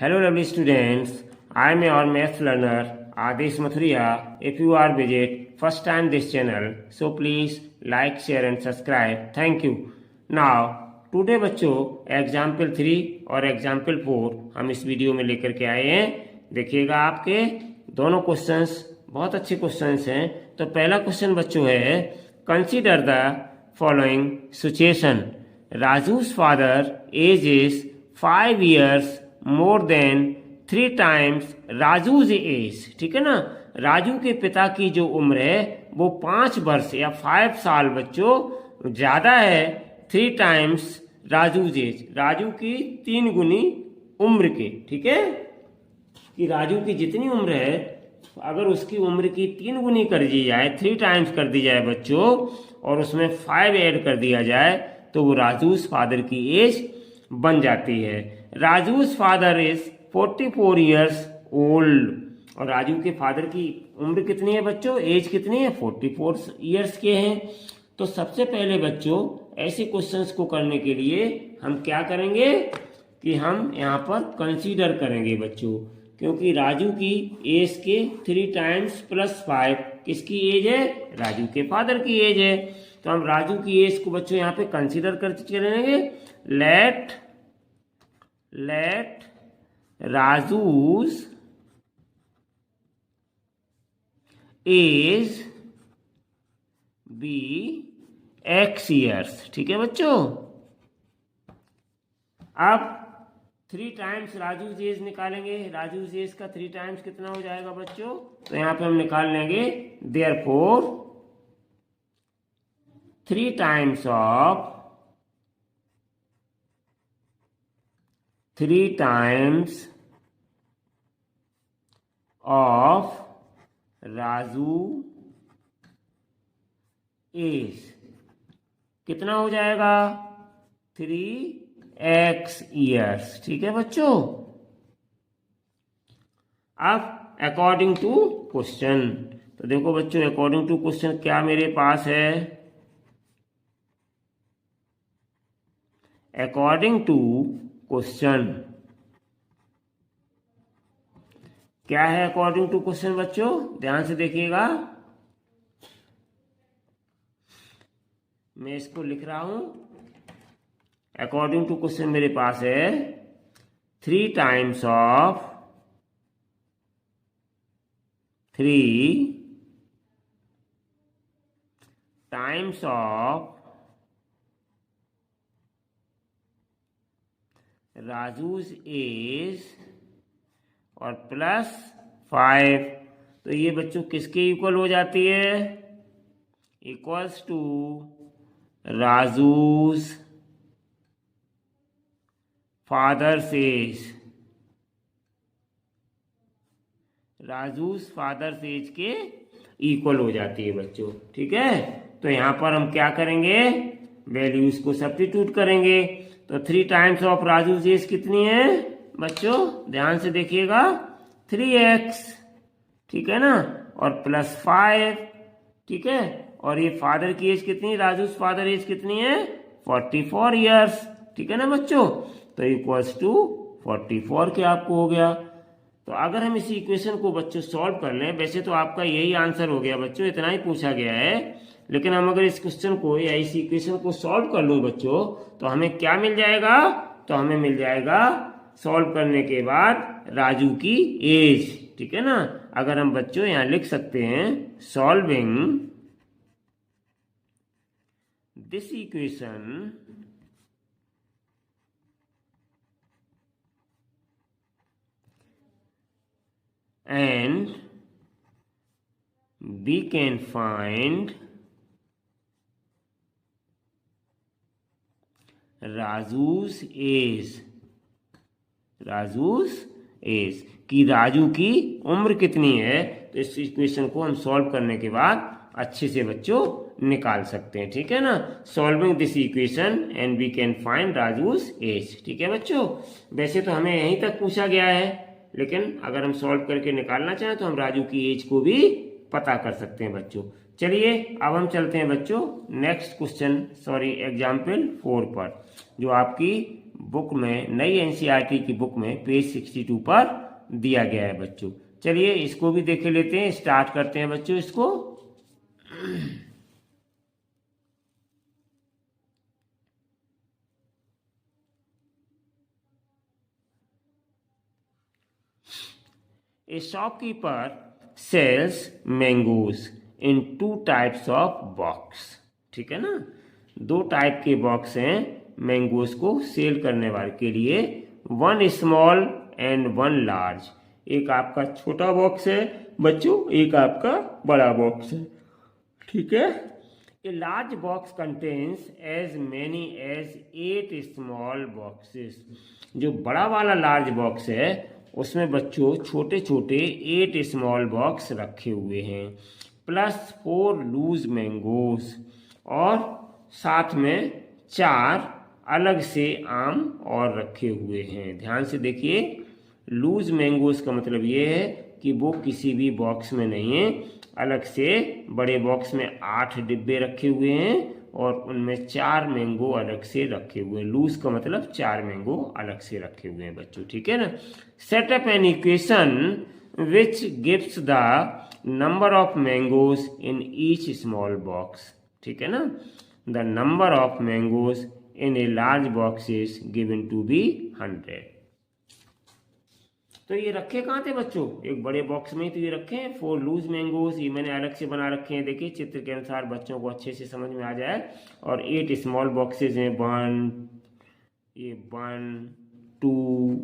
Hello lovely students, I am your math learner Adesh Mathuria. If you are visit first time this channel, so please like, share and subscribe. Thank you. Now today बच्चों example 3 और example 4 हम इस video में लेकर के आए हैं। देखिएगा आपके दोनों क्वेश्चंस बहुत अच्छे क्वेश्चंस हैं। तो पहला क्वेश्चन बच्चों है, consider the following situation. Raju's father age is 5 years more than 3 times Raju's age. ठीक है ना, राजू के पिता की जो उम्र है वो 5 वर्ष या 5 साल बच्चों ज्यादा है 3 टाइम्स राजूज एज, राजू की 3 गुनी उम्र के। ठीक है, कि राजू की जितनी उम्र है अगर उसकी उम्र की 3 गुनी कर दी जाए, 3 टाइम्स कर दी जाए बच्चों, और उसमें 5 ऐड कर दिया जाए तो वो राजूज फादर की एज बन जाती है। राजू's फादर इज 44 ईयर्स ओल्ड, और राजू के फादर की उम्र कितनी है बच्चों, एज कितनी है, 44 ईयर्स के हैं। तो सबसे पहले बच्चों ऐसे क्वेश्चंस को करने के लिए हम क्या करेंगे कि हम यहाँ पर कंसीडर करेंगे बच्चों, क्योंकि राजू की एज के 3 टाइम्स प्लस 5 किसकी एज है, राजू के फादर की एज है। तो हम राजू की एज को बच्चों यहाँ पे कंसीडर करते चलेंगे। Let Raju's age be x years. ठीक है बच्चों, अब 3 टाइम्स राजू's एज निकालेंगे। राजू's एज का 3 टाइम्स कितना हो जाएगा बच्चों, तो यहां पे हम निकाल लेंगे therefore 3 times of 3 times of Raju age कितना हो जाएगा, 3x ईयर्स। ठीक है बच्चों, अब अकॉर्डिंग टू क्वेश्चन, तो देखो बच्चों अकॉर्डिंग टू क्वेश्चन क्या मेरे पास है, अकॉर्डिंग टू क्वेश्चन क्या है, अकॉर्डिंग टू क्वेश्चन बच्चों ध्यान से देखिएगा, मैं इसको लिख रहा हूं। अकॉर्डिंग टू क्वेश्चन मेरे पास है 3 times of 3 times of Raju's age और प्लस 5। तो ये बच्चों किसके इक्वल हो जाती है, equals to Raju's father's age, Raju's father's age के इक्वल हो जाती है बच्चों। ठीक है, तो यहां पर हम क्या करेंगे, वैल्यूज को सब्स्टिट्यूट करेंगे। तो 3 टाइम्स ऑफ राजू's एज कितनी है बच्चों, ध्यान से देखिएगा, 3x। ठीक है ना, और प्लस 5। ठीक है, और ये फादर की एज कितनी, राजू's फादर एज कितनी है, 44 ईयर्स। ठीक है ना बच्चों, तो इक्वल्स टू 44 के आपको हो गया। तो अगर हम इसी इक्वेशन को बच्चों सॉल्व कर लें, वैसे तो आपका यही आंसर हो गया बच्चों, इतना ही पूछा गया है, लेकिन हम अगर इस क्वेश्चन को या इस इक्वेशन को सॉल्व कर लो बच्चों, तो हमें क्या मिल जाएगा, तो हमें मिल जाएगा सॉल्व करने के बाद राजू की एज। ठीक है ना, अगर हम बच्चों यहां लिख सकते हैं solving this equation and we can find Raju's age, Raju's age कि राजू की उम्र कितनी है। तो इस इक्वेशन को हम सॉल्व करने के बाद अच्छे से बच्चों निकाल सकते हैं। ठीक है ना, solving this equation and we can find Raju's age. ठीक है बच्चों, वैसे तो हमें यहीं तक पूछा गया है, लेकिन अगर हम सॉल्व करके निकालना चाहें तो हम राजू की एज को भी पता कर सकते हैं बच्चों। चलिए अब हम चलते हैं बच्चों नेक्स्ट क्वेश्चन एग्जाम्पल 4 पर, जो आपकी बुक में, नई एनसीईआरटी की बुक में पेज 62 पर दिया गया है बच्चों। चलिए इसको भी देख लेते हैं, स्टार्ट करते हैं बच्चों इसको। A shopkeeper sells mangoes in 2 types of box। ठीक है ना, 2 टाइप के बॉक्स हैं मैंगोज को सेल करने वाले के लिए, 1 स्मॉल एंड 1 लार्ज। एक आपका छोटा बॉक्स है बच्चों, एक आपका बड़ा बॉक्स है। ठीक है, a large box contains as many as 8 small boxes. जो बड़ा वाला लार्ज बॉक्स है उसमें बच्चों छोटे छोटे 8 स्मॉल बॉक्स रखे हुए हैं, प्लस 4 लूज मैंगोज, और साथ में 4 अलग से आम और रखे हुए हैं। ध्यान से देखिए, लूज मैंगोज का मतलब ये है कि वो किसी भी बॉक्स में नहीं है, अलग से बड़े बॉक्स में 8 डिब्बे रखे हुए हैं और उनमें 4 मैंगो अलग से रखे हुए हैं। लूज का मतलब 4 मैंगो अलग से रखे हुए हैं बच्चों। ठीक है ना। Set up an equation which gives the number of mangoes in each small box. ठीक है ना, the number of mangoes in a large box is given to be 100। तो ये रखे कहाँ थे बच्चों, एक बड़े बॉक्स में ही तो ये रखे हैं। 4 लूज मैंगोज ये मैंने अलग से बना रखे हैं, देखिए चित्र के अनुसार बच्चों को अच्छे से समझ में आ जाए। और 8 स्मॉल बॉक्सेज हैं, 1 2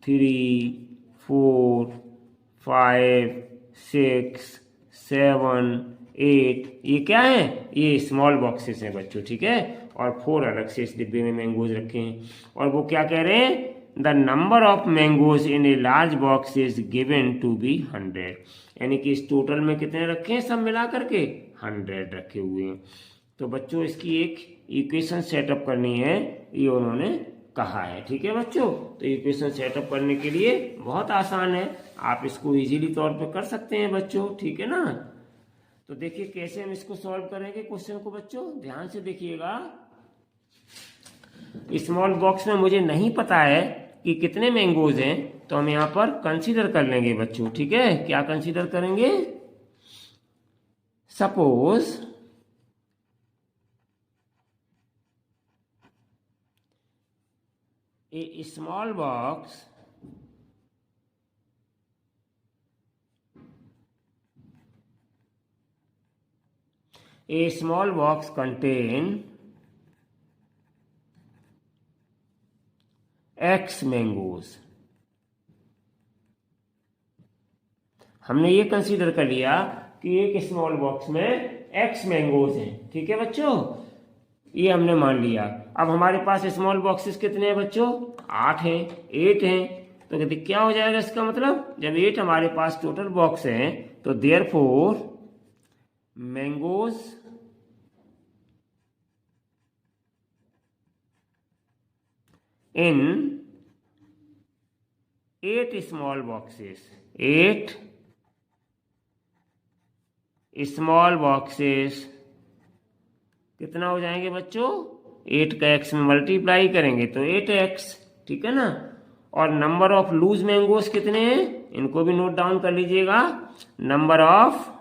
3 4 5 6 7 8, ये क्या है, ये स्मॉल बॉक्सेस हैं बच्चों। ठीक है, और 4 अलग से इस डिब्बे में मैंगोज रखे हैं। और वो क्या कह रहे हैं, the number of mangoes in a large box is given to be 100। यानी कि इस टोटल में कितने रखे हैं, सब मिला करके 100 रखे हुए हैं। तो बच्चों इसकी एक इक्वेशन सेटअप करनी है, ये उन्होंने कहा है। ठीक है बच्चों, तो इक्वेशन सेटअप करने के लिए बहुत आसान है, आप इसको इजीली तौर पर कर सकते हैं बच्चों। ठीक है ना, तो देखिए कैसे हम इसको सॉल्व करेंगे क्वेश्चन को बच्चों, ध्यान से देखिएगा। स्मॉल बॉक्स में मुझे नहीं पता है कि कितने मैंगोज हैं, तो हम यहां पर कंसीडर कर लेंगे बच्चों। ठीक है, क्या कंसीडर करेंगे, suppose a small box contain X mangoes. हमने ये कंसीडर कर लिया कि एक स्मॉल बॉक्स में X मैंगोज हैं। ठीक है बच्चों, ये हमने मान लिया। अब हमारे पास स्मॉल बॉक्सेस कितने हैं बच्चों, 8 हैं, 8 हैं। तो कहते क्या हो जाएगा इसका मतलब, जब 8 हमारे पास टोटल बॉक्स हैं तो therefore mangoes in 8 small boxes, 8 small boxes कितना हो जाएंगे बच्चों, 8 का x में मल्टीप्लाई करेंगे तो 8x। ठीक है ना, और नंबर ऑफ लूज मैंगोज कितने हैं, इनको भी नोट डाउन कर लीजिएगा। नंबर ऑफ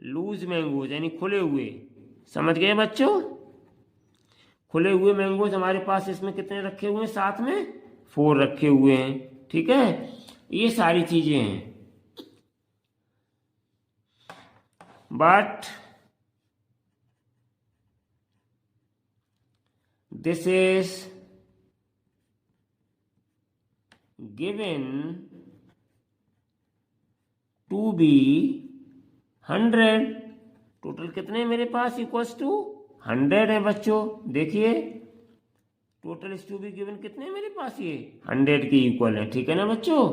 लूज मैंगोज यानी खुले हुए, समझ गए बच्चों, खुले हुए मैंगोज हमारे पास इसमें कितने रखे हुए हैं, साथ में 4 रखे हुए हैं। ठीक है, ये सारी चीजें हैं। But this is given to be 100। Total कितने हैं मेरे पास, इक्वल्स टू 100 है बच्चों। देखिए total is to be given कितने हैं मेरे पास, ये 100 के इक्वल है। ठीक है ना बच्चों,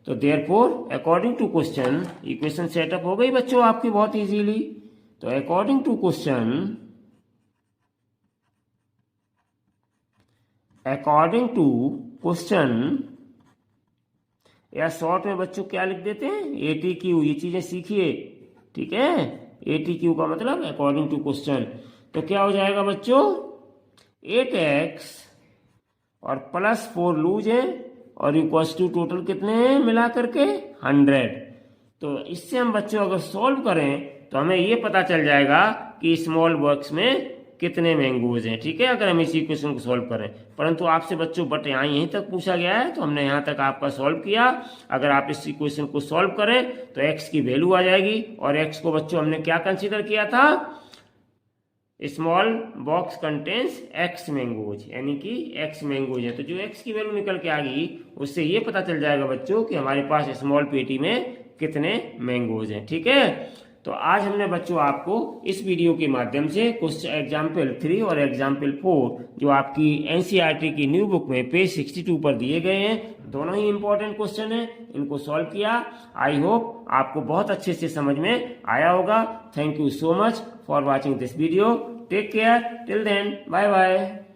तो therefore according to question equation setup हो गई बच्चों आपकी बहुत इजीली। तो अकॉर्डिंग टू क्वेश्चन या शॉर्ट में बच्चों क्या लिख देते हैं, ATQ, ये चीजें सीखिए। ठीक है, ATQ का मतलब अकॉर्डिंग टू क्वेश्चन। तो क्या हो जाएगा बच्चों, 8x और प्लस 4 लूज है और इक्वल्स टू टोटल कितने हैं मिला करके 100। तो इससे हम बच्चों अगर सॉल्व करें तो हमें ये पता चल जाएगा कि स्मॉल बॉक्स में कितने मैंगोज हैं, ठीक है, अगर हम इसी क्वेश्चन को सॉल्व करें। परंतु आपसे बच्चों बट यहाँ यहीं तक पूछा गया है तो हमने यहाँ तक आपका सॉल्व किया। अगर आप इस क्वेश्चन को सॉल्व करें तो x की वैल्यू आ जाएगी और x को बच्चों हमने क्या कंसीडर किया था, small box contains x mangoes, यानी कि x मैंगोज है। तो जो x की वैल्यू निकल के आ गई उससे ये पता चल जाएगा बच्चों कि हमारे पास स्मॉल पेटी में कितने मैंगोज हैं, ठीक है। तो आज हमने बच्चों आपको इस वीडियो के माध्यम से क्वेश्चन एग्जाम्पल 3 और एग्जाम्पल 4 जो आपकी एनसीईआरटी की न्यू बुक में पेज 62 पर दिए गए हैं, दोनों ही इंपॉर्टेंट क्वेश्चन हैं, इनको सॉल्व किया। आई होप आपको बहुत अच्छे से समझ में आया होगा। Thank you so much for watching this video. Take care, till then, bye bye.